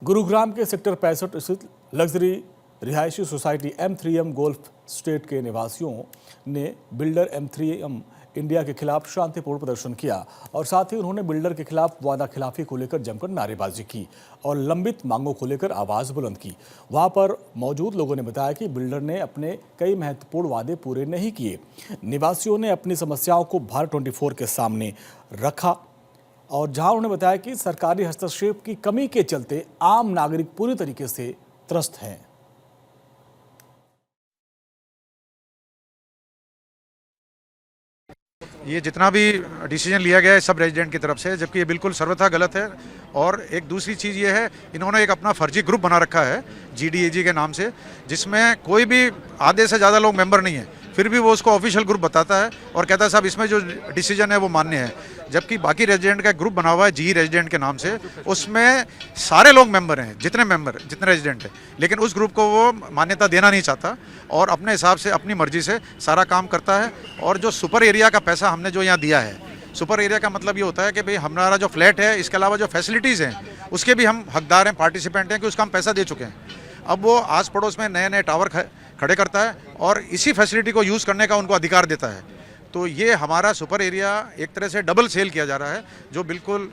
गुरुग्राम के सेक्टर 65 स्थित लग्जरी रिहायशी सोसाइटी M3M गोल्फ स्टेट के निवासियों ने बिल्डर M3M इंडिया के खिलाफ शांतिपूर्ण प्रदर्शन किया और साथ ही उन्होंने बिल्डर के खिलाफ वादा खिलाफी को लेकर जमकर नारेबाजी की और लंबित मांगों को लेकर आवाज बुलंद की। वहां पर मौजूद लोगों ने बताया कि बिल्डर ने अपने कई महत्वपूर्ण वादे पूरे नहीं किए। निवासियों ने अपनी समस्याओं को भारत 24 के सामने रखा और जहां उन्होंने बताया कि सरकारी हस्तक्षेप की कमी के चलते आम नागरिक पूरी तरीके से त्रस्त हैं। ये जितना भी डिसीजन लिया गया है सब रेजिडेंट की तरफ से, जबकि ये बिल्कुल सर्वथा गलत है। और एक दूसरी चीज़ ये है, इन्होंने एक अपना फर्जी ग्रुप बना रखा है GDAG के नाम से, जिसमें कोई भी आधे से ज़्यादा लोग मेंबर नहीं है, फिर भी वो उसको ऑफिशियल ग्रुप बताता है और कहता है साहब इसमें जो डिसीजन है वो मान्य है। जबकि बाकी रेजिडेंट का ग्रुप बना हुआ है GE रेजिडेंट के नाम से, उसमें सारे लोग मेंबर हैं, जितने रेजिडेंट हैं, लेकिन उस ग्रुप को वो मान्यता देना नहीं चाहता और अपने हिसाब से अपनी मर्जी से सारा काम करता है। और जो सुपर एरिया का पैसा हमने जो यहाँ दिया है, सुपर एरिया का मतलब ये होता है कि भाई हमारा जो फ्लैट है, इसके अलावा जो फैसिलिटीज़ हैं उसके भी हम हकदार हैं, पार्टिसिपेंट हैं कि उसका हम पैसा दे चुके हैं। अब वो आस पड़ोस में नए नए टावर खड़े करता है और इसी फैसिलिटी को यूज़ करने का उनको अधिकार देता है। तो ये हमारा सुपर एरिया एक तरह से डबल सेल किया जा रहा है, जो बिल्कुल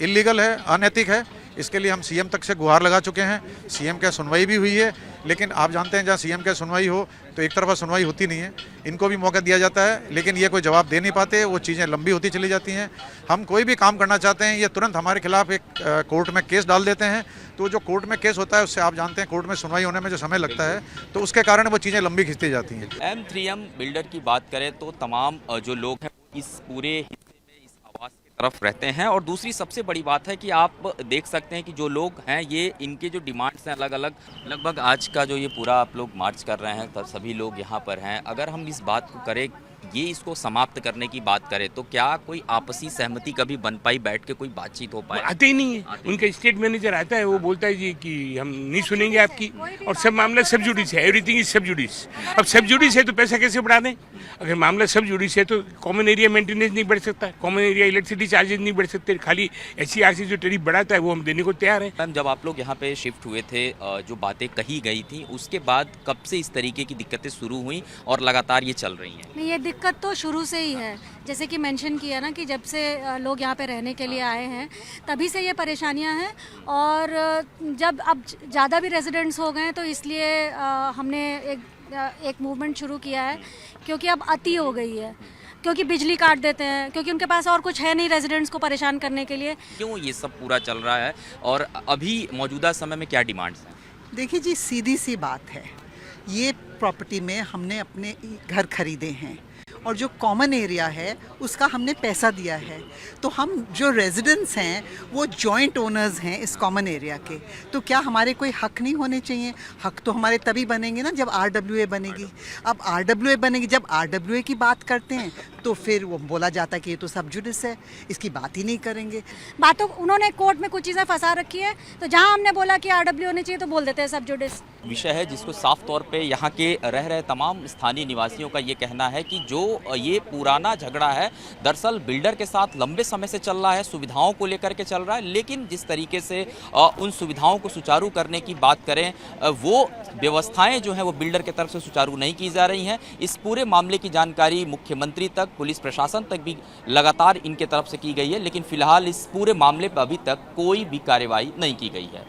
इलीगल है, अनैतिक है। इसके लिए हम CM तक से गुहार लगा चुके हैं, CM की सुनवाई भी हुई है, लेकिन आप जानते हैं जहाँ CM की सुनवाई हो तो एक तरफा सुनवाई होती नहीं है। इनको भी मौका दिया जाता है, लेकिन ये कोई जवाब दे नहीं पाते, वो चीज़ें लंबी होती चली जाती हैं। हम कोई भी काम करना चाहते हैं, ये तुरंत हमारे खिलाफ एक कोर्ट में केस डाल देते हैं। तो जो कोर्ट में केस होता है उससे आप जानते हैं कोर्ट में सुनवाई होने में जो समय लगता है, तो उसके कारण वो चीज़ें लंबी खिंचती जाती हैं। M3M बिल्डर की बात करें तो तमाम जो लोग हैं इस पूरे हिस्से में इस आवास की तरफ रहते हैं। और दूसरी सबसे बड़ी बात है कि आप देख सकते हैं कि जो लोग हैं ये इनके जो डिमांड्स हैं अलग अलग, लगभग आज का जो ये पूरा आप लोग मार्च कर रहे हैं तब सभी लोग यहाँ पर हैं। अगर हम इस बात को करें, ये इसको समाप्त करने की बात करें, तो क्या कोई आपसी सहमति कभी बन पाई, बैठ के कोई बातचीत हो पाए? आते ही नहीं है। उनका स्टेट मैनेजर आता है, वो बोलता है जी कि हम नहीं सुनेंगे आपकी, और सब मामला सब जुडिस है, एवरीथिंग इज सब जुडिस। अब सब जुडिस है तो पैसा कैसे बढ़ा दें? अगर मामला सब जुडिस है तो कॉमन एरिया मेंटेनेंस नहीं बढ़ सकता, कॉमन एरिया इलेक्ट्रिसिटी चार्जेस नहीं बढ़ सकते, खाली SCRC जो टैरिफ बढ़ाता है वो हम देने को तैयार है। मैम, जब आप लोग यहाँ पे शिफ्ट हुए थे, जो बातें कही गई थी उसके बाद कब से इस तरीके की दिक्कतें शुरू हुई और लगातार ये चल रही हैं? ये दिक्कत तो शुरू से ही है, जैसे कि मेंशन किया ना कि जब से लोग यहाँ पे रहने के लिए आए हैं तभी से ये परेशानियाँ हैं। और जब अब ज़्यादा भी रेजिडेंट्स हो गए तो इसलिए हमने एक मूवमेंट शुरू किया है, क्योंकि अब अति हो गई है, क्योंकि बिजली काट देते हैं, क्योंकि उनके पास और कुछ है नहीं रेजिडेंट्स को परेशान करने के लिए। क्यों ये सब पूरा चल रहा है और अभी मौजूदा समय में क्या डिमांड्स हैं? देखिए जी, सीधी सी बात है, ये प्रॉपर्टी में हमने अपने घर खरीदे हैं और जो कॉमन एरिया है उसका हमने पैसा दिया है, तो हम जो रेजिडेंट्स हैं वो जॉइंट ओनर्स हैं इस कॉमन एरिया के। तो क्या हमारे कोई हक नहीं होने चाहिए? हक तो हमारे तभी बनेंगे ना जब RWA बनेगी। अब RWA बनेगी, जब RWA की बात करते हैं तो फिर वो बोला जाता है कि ये तो सब जुडिस है, इसकी बात ही नहीं करेंगे। बातों उन्होंने कोर्ट में कुछ चीज़ें फंसा रखी है, तो जहाँ हमने बोला कि RWA होनी चाहिए तो बोल देते हैं सब जुडिस। विषय है जिसको साफ तौर पे यहाँ के रह रहे तमाम स्थानीय निवासियों का ये कहना है कि जो ये पुराना झगड़ा है दरअसल बिल्डर के साथ लंबे समय से चल रहा है, सुविधाओं को लेकर के चल रहा है, लेकिन जिस तरीके से उन सुविधाओं को सुचारू करने की बात करें, वो व्यवस्थाएं जो हैं वो बिल्डर की तरफ से सुचारू नहीं की जा रही हैं। इस पूरे मामले की जानकारी मुख्यमंत्री तक, पुलिस प्रशासन तक भी लगातार इनके तरफ से की गई है, लेकिन फिलहाल इस पूरे मामले पर अभी तक कोई भी कार्रवाई नहीं की गई है।